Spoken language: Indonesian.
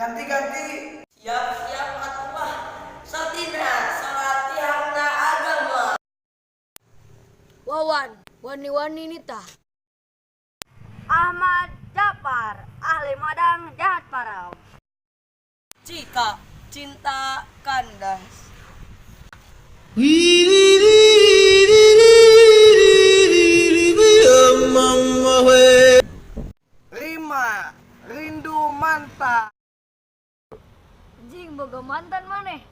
Ganti-ganti. Siap-siap atuh. Satina salatihanna agama. Wawan, wani-wani nita. Ahmad Japar, ahli madang jahat parau. Cika cinta kandas. Rima rindu manta. Jing boga mantan maneh.